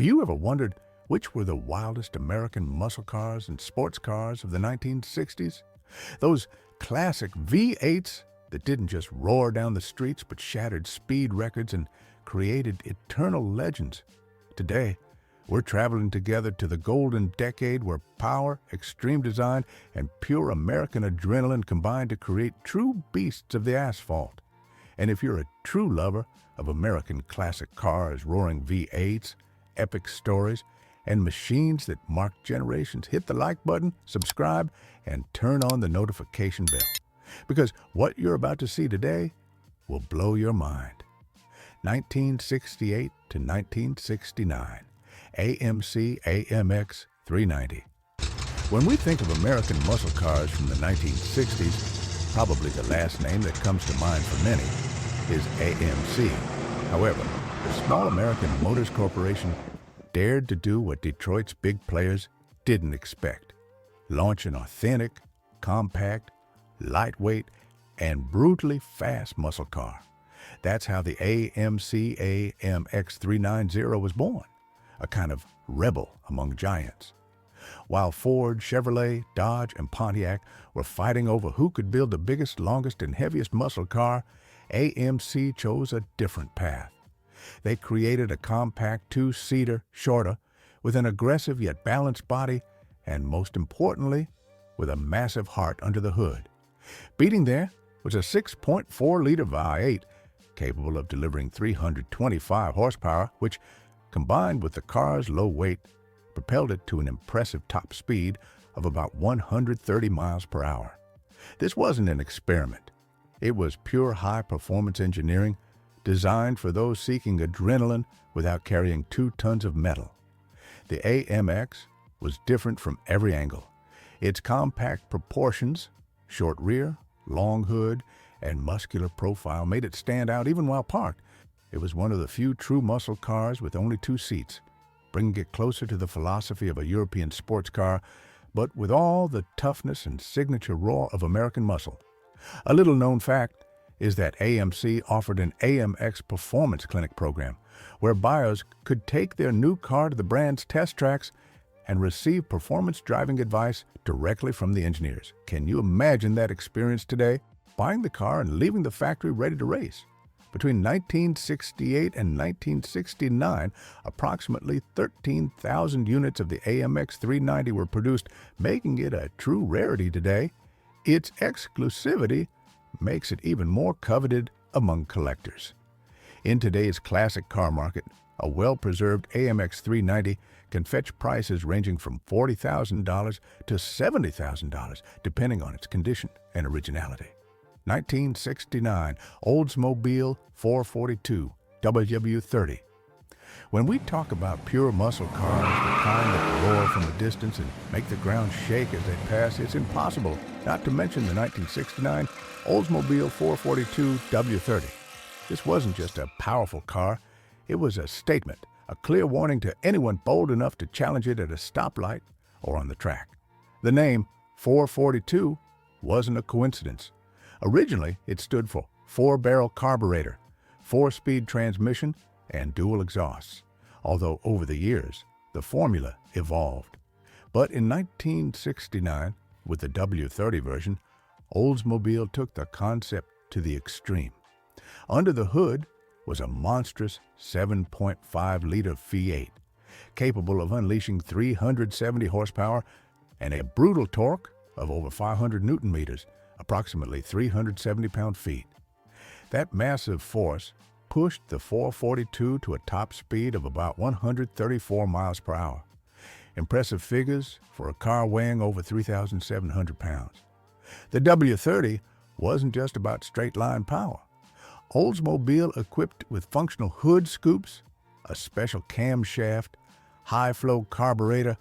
Have you ever wondered which were the wildest American muscle cars and sports cars of the 1960s? Those classic V8s that didn't just roar down the streets but shattered speed records and created eternal legends. Today, we're traveling together to the golden decade where power, extreme design, and pure American adrenaline combined to create true beasts of the asphalt. And if you're a true lover of American classic cars, roaring V8s, epic stories, and machines that mark generations, hit the like button, subscribe, and turn on the notification bell. Because what you're about to see today will blow your mind. 1968 to 1969. AMC AMX 390. When we think of American muscle cars from the 1960s, probably the last name that comes to mind for many is AMC. However, the small American Motors Corporation dared to do what Detroit's big players didn't expect. Launch an authentic, compact, lightweight, and brutally fast muscle car. That's how the AMC AMX 390 was born. A kind of rebel among giants. While Ford, Chevrolet, Dodge, and Pontiac were fighting over who could build the biggest, longest, and heaviest muscle car, AMC chose a different path. They created a compact two-seater, shorter, with an aggressive yet balanced body, and most importantly, with a massive heart under the hood. Beating there was a 6.4-liter V8, capable of delivering 325 horsepower, which, combined with the car's low weight, propelled it to an impressive top speed of about 130 miles per hour. This wasn't an experiment. It was pure high-performance engineering designed for those seeking adrenaline without carrying 2 tons of metal. The AMX was different from every angle. Its compact proportions, short rear, long hood, and muscular profile made it stand out even while parked. It was one of the few true muscle cars with only 2 seats, bringing it closer to the philosophy of a European sports car, but with all the toughness and signature roar of American muscle. A little-known fact is that AMC offered an AMX Performance Clinic program, where buyers could take their new car to the brand's test tracks and receive performance driving advice directly from the engineers. Can you imagine that experience today? Buying the car and leaving the factory ready to race. Between 1968 and 1969, approximately 13,000 units of the AMX 390 were produced, making it a true rarity today. Its exclusivity makes it even more coveted among collectors. In today's classic car market, a well-preserved AMX 390 can fetch prices ranging from $40,000 to $70,000, depending on its condition and originality. 1969 Oldsmobile 442 W30. When we talk about pure muscle cars, the kind that roar from a distance and make the ground shake as they pass, it's impossible not to mention the 1969 Oldsmobile 442 W30. This wasn't just a powerful car, it was a statement, a clear warning to anyone bold enough to challenge it at a stoplight or on the track. The name 442 wasn't a coincidence. Originally, it stood for 4-barrel carburetor, 4-speed transmission, and dual exhausts, although over the years, the formula evolved. But in 1969, with the W30 version, Oldsmobile took the concept to the extreme. Under the hood was a monstrous 7.5-liter V8, capable of unleashing 370 horsepower and a brutal torque of over 500 Newton-meters, approximately 370 pound-feet. That massive force pushed the 442 to a top speed of about 134 miles per hour. Impressive figures for a car weighing over 3,700 pounds. The W30 wasn't just about straight-line power. Oldsmobile, equipped with functional hood scoops, a special camshaft, high-flow carburetor,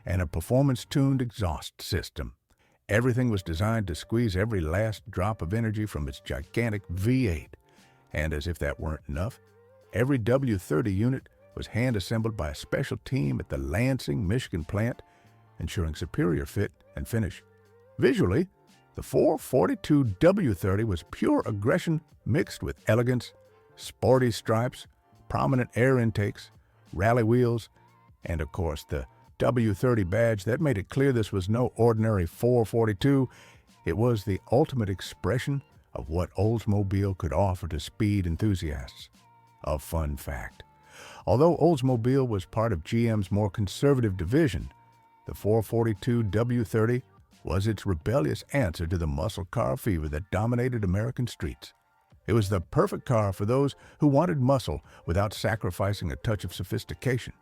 and a performance-tuned exhaust system. Everything was designed to squeeze every last drop of energy from its gigantic V8. And as if that weren't enough, every W30 unit was hand-assembled by a special team at the Lansing, Michigan plant, ensuring superior fit and finish. Visually, the 442 W30 was pure aggression mixed with elegance, sporty stripes, prominent air intakes, rally wheels, And of course, the W30 badge that made it clear this was no ordinary 442. It was the ultimate expression of what Oldsmobile could offer to speed enthusiasts. A fun fact: although Oldsmobile was part of GM's more conservative division, the 442 W30 was its rebellious answer to the muscle car fever that dominated American streets. It was the perfect car for those who wanted muscle without sacrificing a touch of sophistication.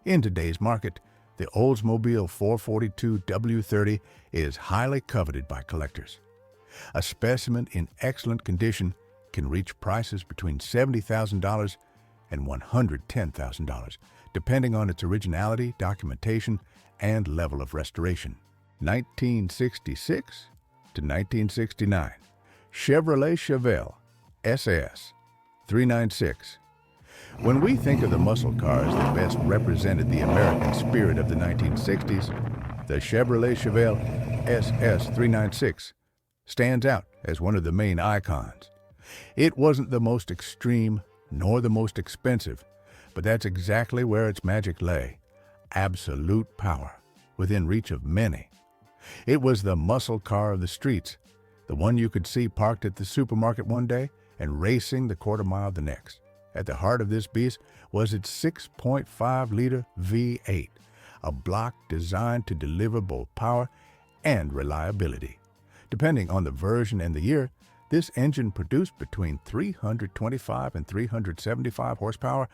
In today's market, the Oldsmobile 442 W30 is highly coveted by collectors. A specimen in excellent condition can reach prices between $70,000 and $110,000, depending on its originality, documentation, and level of restoration. 1966 to 1969, Chevrolet Chevelle SS 396. When we think of the muscle cars that best represented the American spirit of the 1960s, the Chevrolet Chevelle SS 396 stands out as one of the main icons. It wasn't the most extreme nor the most expensive, but that's exactly where its magic lay: absolute power, within reach of many. It was the muscle car of the streets, the one you could see parked at the supermarket one day and racing the quarter mile the next. At the heart of this beast was its 6.5-liter V8, a block designed to deliver both power and reliability. Depending on the version and the year, this engine produced between 325 and 375 horsepower,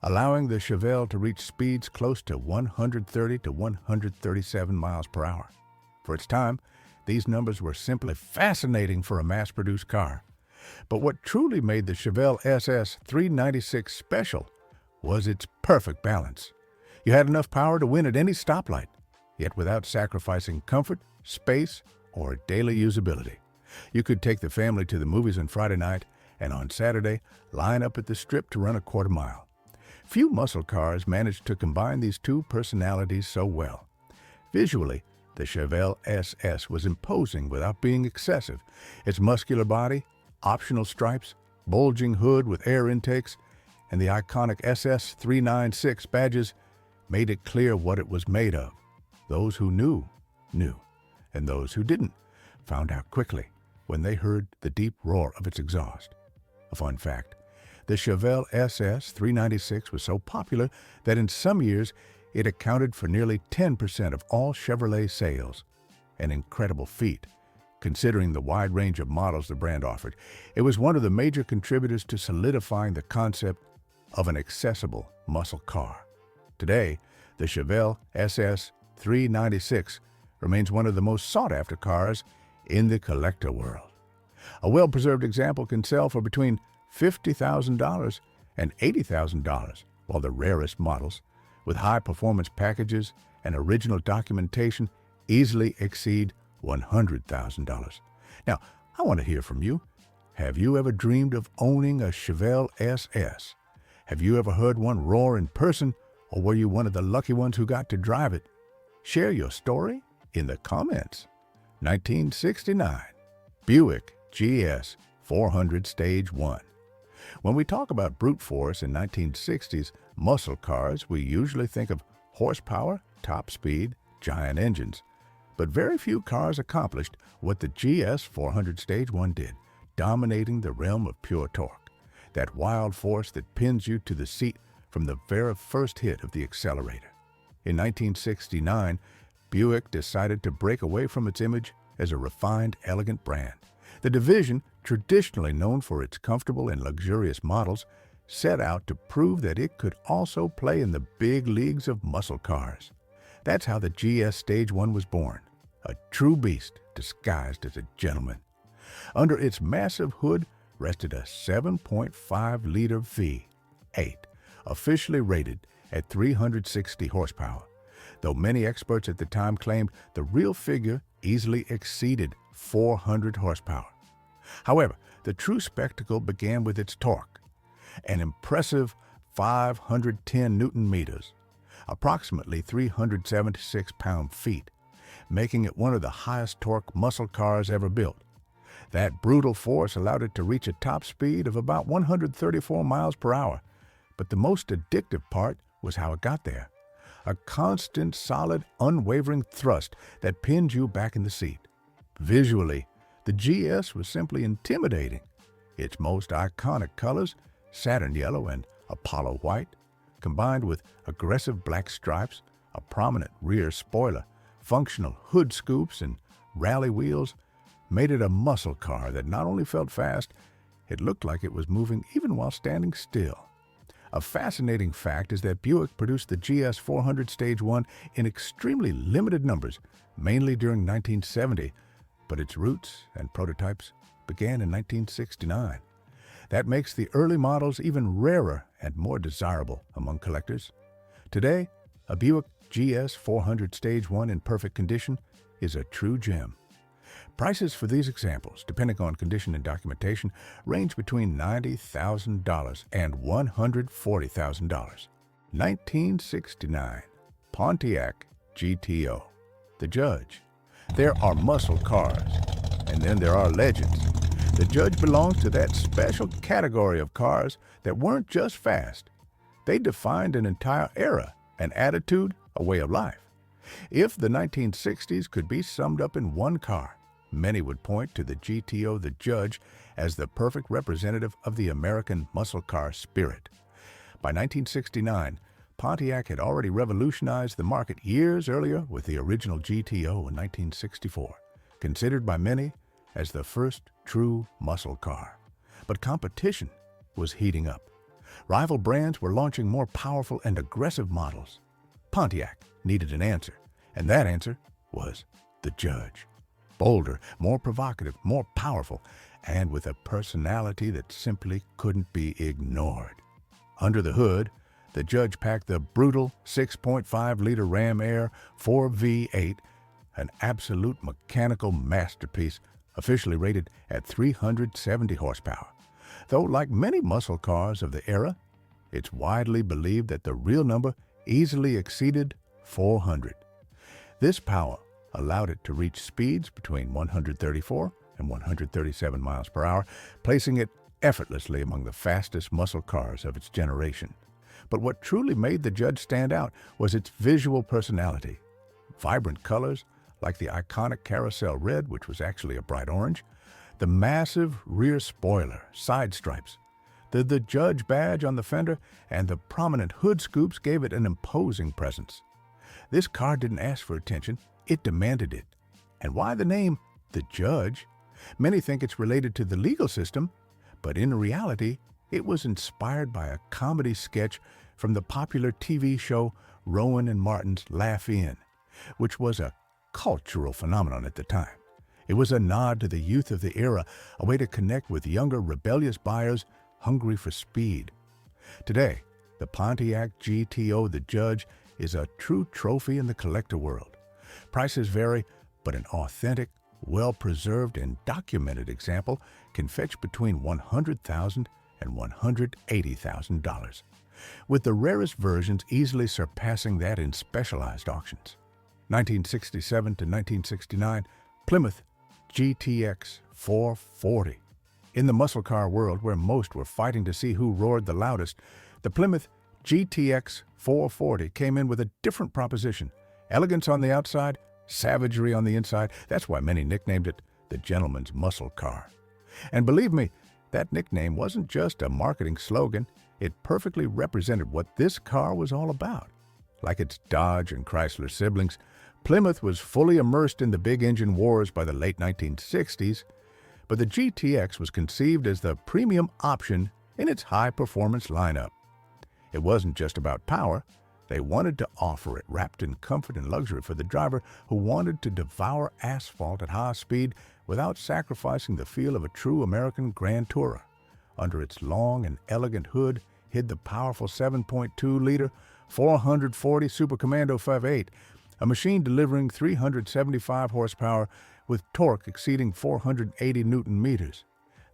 allowing the Chevelle to reach speeds close to 130 to 137 miles per hour. For its time, these numbers were simply fascinating for a mass-produced car. But what truly made the Chevelle SS 396 special was its perfect balance. You had enough power to win at any stoplight, yet without sacrificing comfort, space, or daily usability. You could take the family to the movies on Friday night, and on Saturday, line up at the Strip to run a quarter mile. Few muscle cars managed to combine these two personalities so well. Visually, the Chevelle SS was imposing without being excessive. Its muscular body, optional stripes, bulging hood with air intakes, and the iconic SS 396 badges made it clear what it was made of. Those who knew, knew, and those who didn't found out quickly when they heard the deep roar of its exhaust. A fun fact: the Chevelle SS 396 was so popular that in some years it accounted for nearly 10% of all Chevrolet sales. An incredible feat, considering the wide range of models the brand offered. It was one of the major contributors to solidifying the concept of an accessible muscle car. Today, the Chevelle SS 396 remains one of the most sought-after cars in the collector world. A well-preserved example can sell for between $50,000 and $80,000, while the rarest models, with high-performance packages and original documentation, easily exceed $100,000. Now, I want to hear from you. Have you ever dreamed of owning a Chevelle SS? Have you ever heard one roar in person, or were you one of the lucky ones who got to drive it? Share your story in the comments. 1969, Buick GS 400 Stage 1. When we talk about brute force in 1960s muscle cars, we usually think of horsepower, top speed, giant engines. But very few cars accomplished what the GS 400 Stage 1 did, dominating the realm of pure torque, that wild force that pins you to the seat from the very first hit of the accelerator. In 1969, Buick decided to break away from its image as a refined, elegant brand. The division, traditionally known for its comfortable and luxurious models, set out to prove that it could also play in the big leagues of muscle cars. That's how the GS Stage 1 was born, a true beast disguised as a gentleman. Under its massive hood rested a 7.5-liter V8, officially rated at 360 horsepower, though many experts at the time claimed the real figure easily exceeded 400 horsepower. However, the true spectacle began with its torque, an impressive 510 Newton meters, approximately 376 pound-feet, making it one of the highest torque muscle cars ever built. That brutal force allowed it to reach a top speed of about 134 miles per hour, but the most addictive part was how it got there. a constant, solid, unwavering thrust that pinned you back in the seat. Visually, the GS was simply intimidating. Its most iconic colors, satin yellow and Apollo white, combined with aggressive black stripes, a prominent rear spoiler, functional hood scoops, and rally wheels, made it a muscle car that not only felt fast, it looked like it was moving even while standing still. A fascinating fact is that Buick produced the GS 400 Stage 1 in extremely limited numbers, mainly during 1970, but its roots and prototypes began in 1969. That makes the early models even rarer and more desirable among collectors. Today, a Buick GS 400 Stage 1 in perfect condition is a true gem. Prices for these examples, depending on condition and documentation, range between $90,000 and $140,000. 1969 Pontiac GTO The Judge. There are muscle cars, and then there are legends. The Judge belongs to that special category of cars that weren't just fast. They defined an entire era, an attitude, a way of life. If the 1960s could be summed up in one car, many would point to the GTO The Judge as the perfect representative of the American muscle car spirit. By 1969, Pontiac had already revolutionized the market years earlier with the original GTO in 1964, considered by many as the first true muscle car. But competition was heating up. Rival brands were launching more powerful and aggressive models. Pontiac needed an answer, and that answer was the Judge. Bolder, more provocative, more powerful, and with a personality that simply couldn't be ignored. Under the hood, the Judge packed the brutal 6.5-liter Ram Air 4V8, an absolute mechanical masterpiece, officially rated at 370 horsepower. Though, like many muscle cars of the era, it's widely believed that the real number easily exceeded 400. This power allowed it to reach speeds between 134 and 137 miles per hour, placing it effortlessly among the fastest muscle cars of its generation. But what truly made the Judge stand out was its visual personality. Vibrant colors, like the iconic carousel red, which was actually a bright orange, the massive rear spoiler, side stripes, the Judge badge on the fender, and the prominent hood scoops gave it an imposing presence. This car didn't ask for attention, it demanded it. And why the name The Judge? Many think it's related to the legal system, but in reality, it was inspired by a comedy sketch from the popular TV show Rowan and Martin's Laugh In, which was a cultural phenomenon at the time. It was a nod to the youth of the era, a way to connect with younger, rebellious buyers hungry for speed. Today, the Pontiac GTO The Judge is a true trophy in the collector world. Prices vary, but an authentic, well-preserved, and documented example can fetch between $100,000 and $180,000, with the rarest versions easily surpassing that in specialized auctions. 1967 to 1969, Plymouth GTX 440. In the muscle car world, where most were fighting to see who roared the loudest, the Plymouth GTX 440 came in with a different proposition. Elegance on the outside, savagery on the inside. That's why many nicknamed it the gentleman's muscle car. And believe me, that nickname wasn't just a marketing slogan. It perfectly represented what this car was all about. Like its Dodge and Chrysler siblings, Plymouth was fully immersed in the big engine wars by the late 1960s, but the GTX was conceived as the premium option in its high-performance lineup. It wasn't just about power. They wanted to offer it wrapped in comfort and luxury for the driver who wanted to devour asphalt at high speed without sacrificing the feel of a true American Grand Tourer. Under its long and elegant hood hid the powerful 7.2-liter 440 Super Commando 5.8, a machine delivering 375 horsepower with torque exceeding 480 Newton-meters.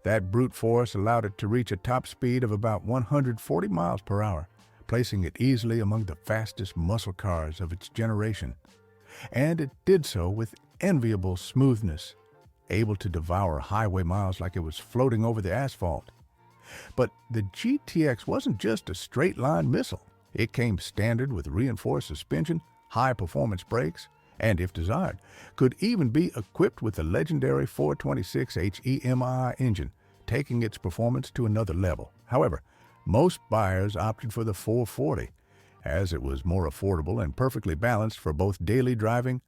That brute force allowed it to reach a top speed of about 140 miles per hour, placing it easily among the fastest muscle cars of its generation. And it did so with enviable smoothness, able to devour highway miles like it was floating over the asphalt. But the GTX wasn't just a straight-line missile. It came standard with reinforced suspension, high-performance brakes, and, if desired, could even be equipped with the legendary 426 HEMI engine, taking its performance to another level. However, most buyers opted for the 440, as it was more affordable and perfectly balanced for both daily driving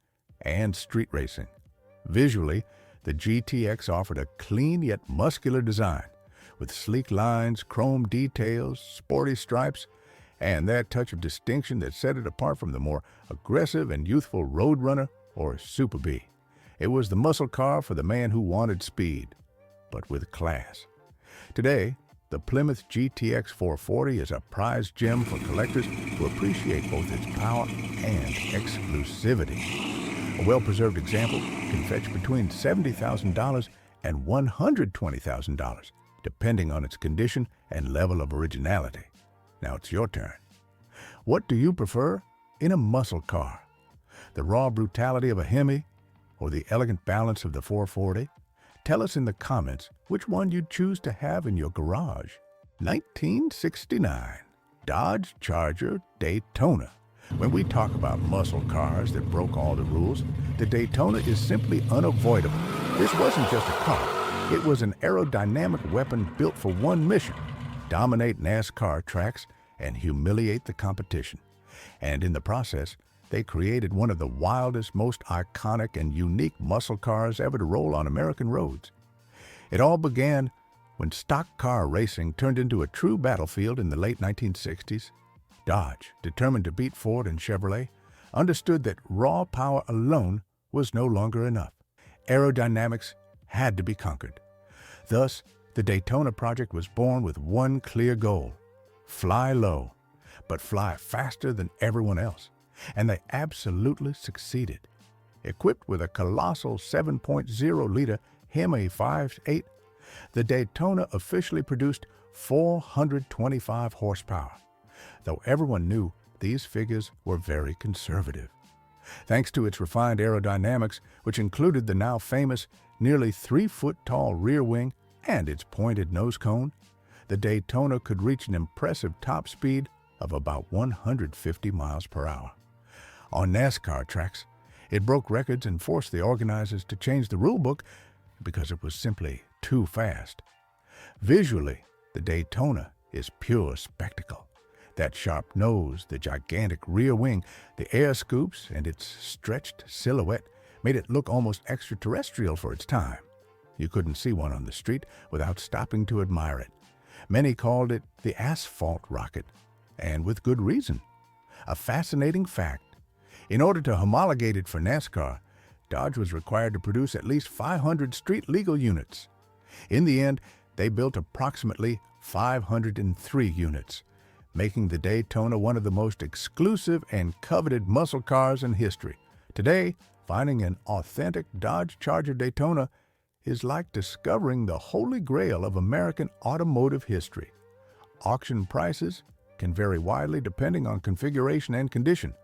and street racing. Visually, the GTX offered a clean yet muscular design, with sleek lines, chrome details, sporty stripes, and that touch of distinction that set it apart from the more aggressive and youthful Roadrunner or Super B. It was the muscle car for the man who wanted speed, but with class. Today, the Plymouth GTX 440 is a prized gem for collectors who appreciate both its power and exclusivity. A well-preserved example can fetch between $70,000 and $120,000, depending on its condition and level of originality. Now it's your turn. What do you prefer in a muscle car? The raw brutality of a Hemi or the elegant balance of the 440? Tell us in the comments which one you'd choose to have in your garage. 1969 Dodge Charger Daytona. When we talk about muscle cars that broke all the rules, the Daytona is simply unavoidable. This wasn't just a car. It was an aerodynamic weapon built for one mission: dominate NASCAR tracks and humiliate the competition. And in the process, they created one of the wildest, most iconic and unique muscle cars ever to roll on American roads. It all began when stock car racing turned into a true battlefield in the late 1960s. Dodge, determined to beat Ford and Chevrolet, understood that raw power alone was no longer enough. Aerodynamics had to be conquered. Thus, the Daytona project was born with one clear goal: fly low, but fly faster than everyone else. And they absolutely succeeded. Equipped with a colossal 7.0-liter Hemi 5.8, the Daytona officially produced 425 horsepower, though everyone knew these figures were very conservative. Thanks to its refined aerodynamics, which included the now famous nearly 3-foot-tall rear wing and its pointed nose cone, the Daytona could reach an impressive top speed of about 150 miles per hour. On NASCAR tracks, it broke records and forced the organizers to change the rulebook because it was simply too fast. Visually, the Daytona is pure spectacle. That sharp nose, the gigantic rear wing, the air scoops, and its stretched silhouette made it look almost extraterrestrial for its time. You couldn't see one on the street without stopping to admire it. Many called it the asphalt rocket, and with good reason. A fascinating fact: in order to homologate it for NASCAR, Dodge was required to produce at least 500 street-legal units. In the end, they built approximately 503 units, making the Daytona one of the most exclusive and coveted muscle cars in history. Today, finding an authentic Dodge Charger Daytona is like discovering the holy grail of American automotive history. Auction prices can vary widely depending on configuration and condition,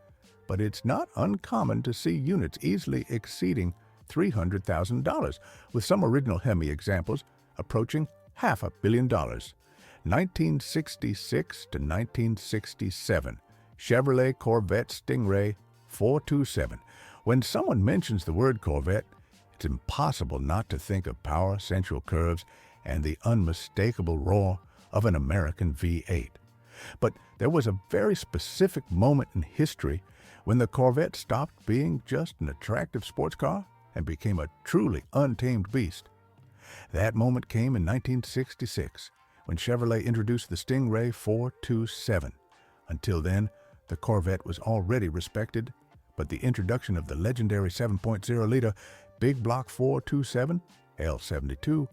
but it's not uncommon to see units easily exceeding $300,000, with some original Hemi examples approaching $500 million. 1966 to 1967, Chevrolet Corvette Sting Ray 427. When someone mentions the word Corvette, it's impossible not to think of power, sensual curves, and the unmistakable roar of an American V8. But there was a very specific moment in history when the Corvette stopped being just an attractive sports car and became a truly untamed beast. That moment came in 1966, when Chevrolet introduced the Stingray 427. Until then, the Corvette was already respected, but the introduction of the legendary 7.0-liter Big Block 427 L72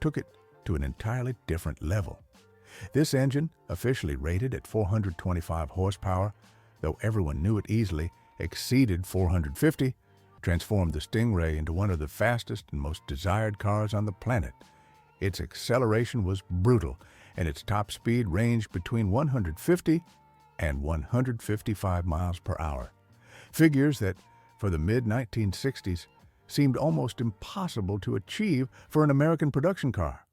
took it to an entirely different level. This engine, officially rated at 425 horsepower, though everyone knew it easily exceeded 450, transformed the Stingray into one of the fastest and most desired cars on the planet. Its acceleration was brutal, and its top speed ranged between 150 and 155 miles per hour. Figures that, for the mid-1960s, seemed almost impossible to achieve for an American production car.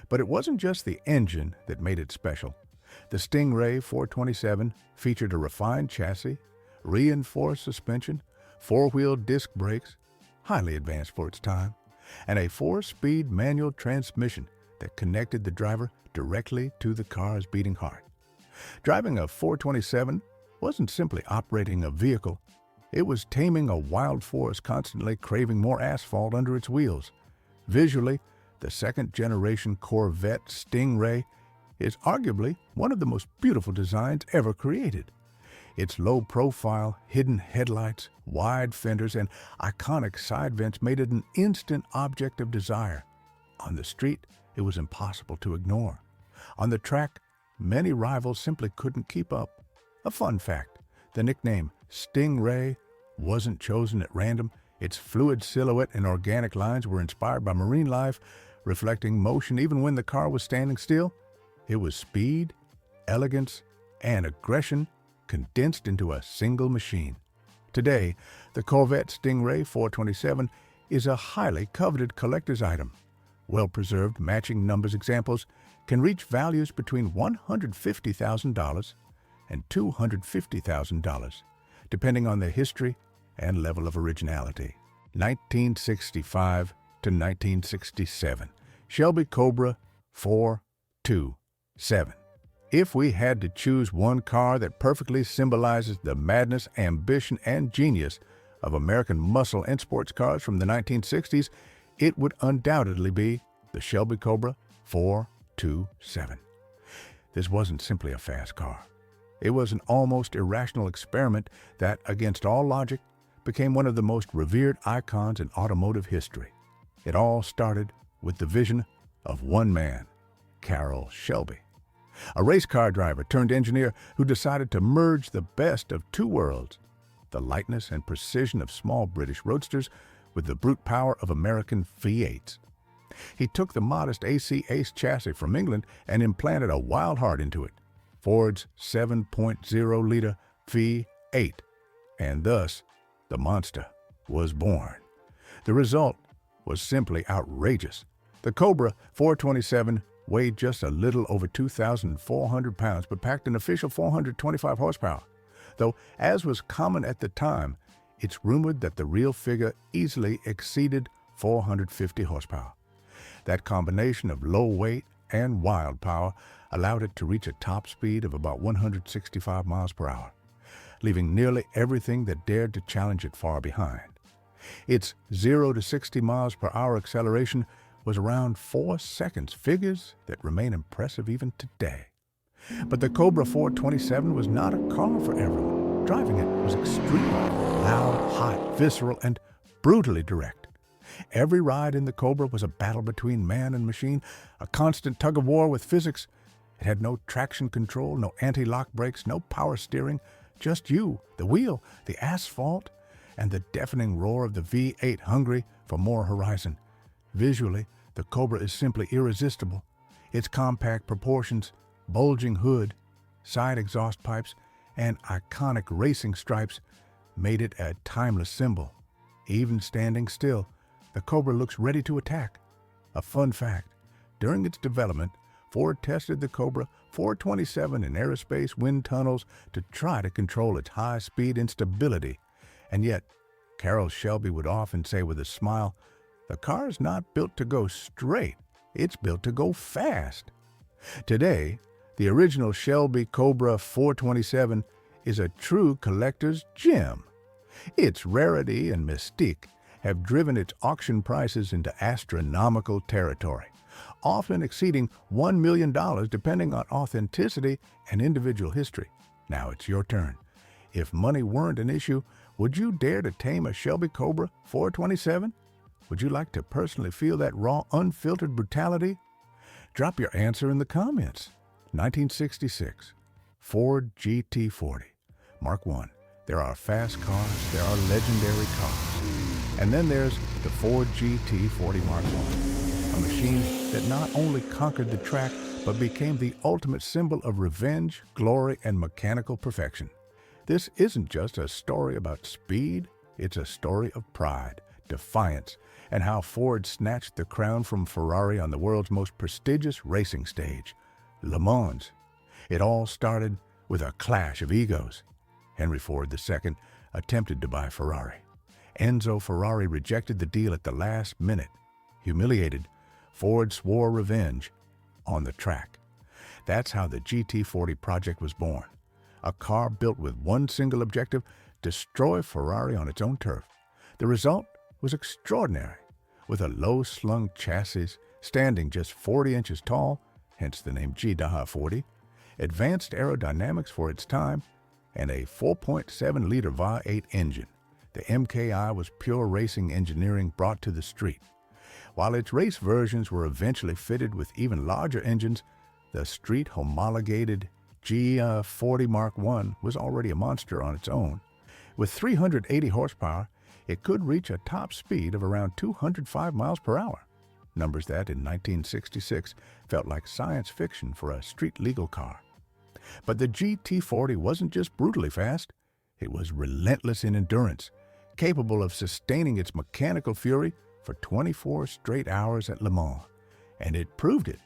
But it wasn't just the engine that made it special. The Stingray 427 featured a refined chassis, reinforced suspension, four-wheel disc brakes, highly advanced for its time, and a four-speed manual transmission that connected the driver directly to the car's beating heart. Driving a 427 wasn't simply operating a vehicle, it was taming a wild force constantly craving more asphalt under its wheels. Visually, the second-generation Corvette Sting Ray is arguably one of the most beautiful designs ever created. Its low-profile, hidden headlights, wide fenders, and iconic side vents made it an instant object of desire. On the street, it was impossible to ignore. On the track, many rivals simply couldn't keep up. A fun fact, the nickname Sting Ray wasn't chosen at random. Its fluid silhouette and organic lines were inspired by marine life, reflecting motion even when the car was standing still. It was speed, elegance, and aggression condensed into a single machine. Today, the Corvette Stingray 427 is a highly coveted collector's item. Well-preserved matching numbers examples can reach values between $150,000 and $250,000, depending on their history and level of originality. 1965 to 1967, Shelby Cobra 427. If we had to choose one car that perfectly symbolizes the madness, ambition, and genius of American muscle and sports cars from the 1960s, it would undoubtedly be the Shelby Cobra 427. This wasn't simply a fast car. It was an almost irrational experiment that, against all logic, became one of the most revered icons in automotive history. It all started with the vision of one man, Carroll Shelby, a race car driver turned engineer who decided to merge the best of two worlds, the lightness and precision of small British roadsters with the brute power of American V8s. He took the modest AC Ace chassis from England and implanted a wild heart into it, Ford's 7.0-liter V8, and thus the monster was born. The result was simply outrageous. The Cobra 427 weighed just a little over 2,400 pounds, but packed an official 425 horsepower. Though, as was common at the time, it's rumored that the real figure easily exceeded 450 horsepower. That combination of low weight and wild power allowed it to reach a top speed of about 165 miles per hour, leaving nearly everything that dared to challenge it far behind. Its 0 to 60 miles per hour acceleration was around 4 seconds, figures that remain impressive even today. But the Cobra 427 was not a car for everyone. Driving it was extreme, loud, hot, visceral, and brutally direct. Every ride in the Cobra was a battle between man and machine, a constant tug-of-war with physics. It had no traction control, no anti-lock brakes, no power steering, just you, the wheel, the asphalt, and the deafening roar of the V8 hungry for more horizon. Visually, the Cobra is simply irresistible. Its compact proportions, bulging hood, side exhaust pipes, and iconic racing stripes made it a timeless symbol. Even standing still, the Cobra looks ready to attack. A fun fact, during its development, Ford tested the Cobra 427 in aerospace wind tunnels to try to control its high-speed instability. And yet, Carroll Shelby would often say with a smile, "The car's not built to go straight, it's built to go fast." Today, the original Shelby Cobra 427 is a true collector's gem. Its rarity and mystique have driven its auction prices into astronomical territory, often exceeding $1 million depending on authenticity and individual history. Now it's your turn. If money weren't an issue, would you dare to tame a Shelby Cobra 427? Would you like to personally feel that raw, unfiltered brutality? Drop your answer in the comments. 1966, Ford GT40, Mark I. There are fast cars, there are legendary cars. And then there's the Ford GT40 Mark I, a machine that not only conquered the track, but became the ultimate symbol of revenge, glory, and mechanical perfection. This isn't just a story about speed, it's a story of pride, defiance, and how Ford snatched the crown from Ferrari on the world's most prestigious racing stage, Le Mans. It all started with a clash of egos. Henry Ford II attempted to buy Ferrari. Enzo Ferrari rejected the deal at the last minute. Humiliated, Ford swore revenge on the track. That's how the GT40 project was born. A car built with one single objective: destroy Ferrari on its own turf. The result was extraordinary. With a low-slung chassis standing just 40 inches tall, hence the name GT40, advanced aerodynamics for its time, and a 4.7-liter V8 engine, the MKI was pure racing engineering brought to the street. While its race versions were eventually fitted with even larger engines, the street homologated GT40 Mk I was already a monster on its own. With 380 horsepower, it could reach a top speed of around 205 miles per hour. Numbers that, in 1966, felt like science fiction for a street-legal car. But the GT40 wasn't just brutally fast. It was relentless in endurance, capable of sustaining its mechanical fury for 24 straight hours at Le Mans. And it proved it.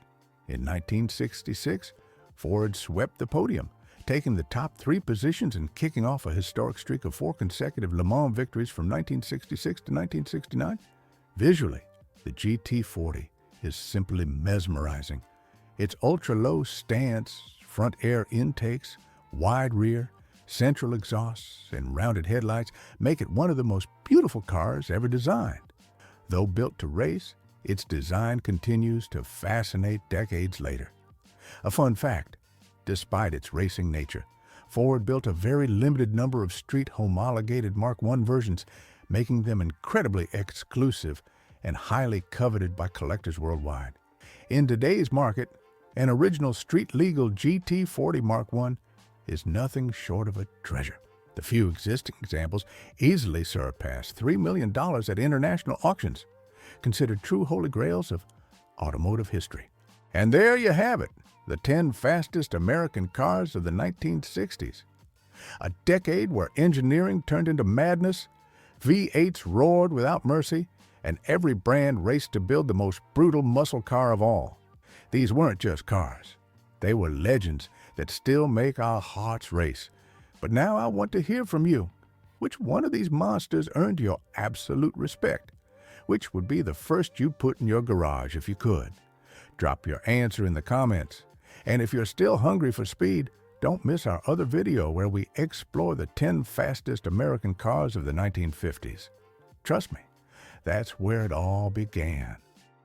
In 1966, Ford swept the podium, taking the top 3 positions and kicking off a historic streak of 4 consecutive Le Mans victories from 1966 to 1969. Visually, the GT40 is simply mesmerizing. Its ultra-low stance, front air intakes, wide rear, central exhausts, and rounded headlights make it one of the most beautiful cars ever designed. Though built to race, its design continues to fascinate decades later. A fun fact: despite its racing nature, Ford built a very limited number of street-homologated Mark I versions, making them incredibly exclusive and highly coveted by collectors worldwide. In today's market, an original street-legal GT40 Mark I is nothing short of a treasure. The few existing examples easily surpass $3 million at international auctions, considered true holy grails of automotive history. And there you have it, the 10 fastest American cars of the 1960s. A decade where engineering turned into madness, V8s roared without mercy, and every brand raced to build the most brutal muscle car of all. These weren't just cars. They were legends that still make our hearts race. But now I want to hear from you. Which one of these monsters earned your absolute respect? Which would be the first you put in your garage if you could? Drop your answer in the comments. And if you're still hungry for speed, don't miss our other video where we explore the 10 fastest American cars of the 1950s. Trust me, that's where it all began.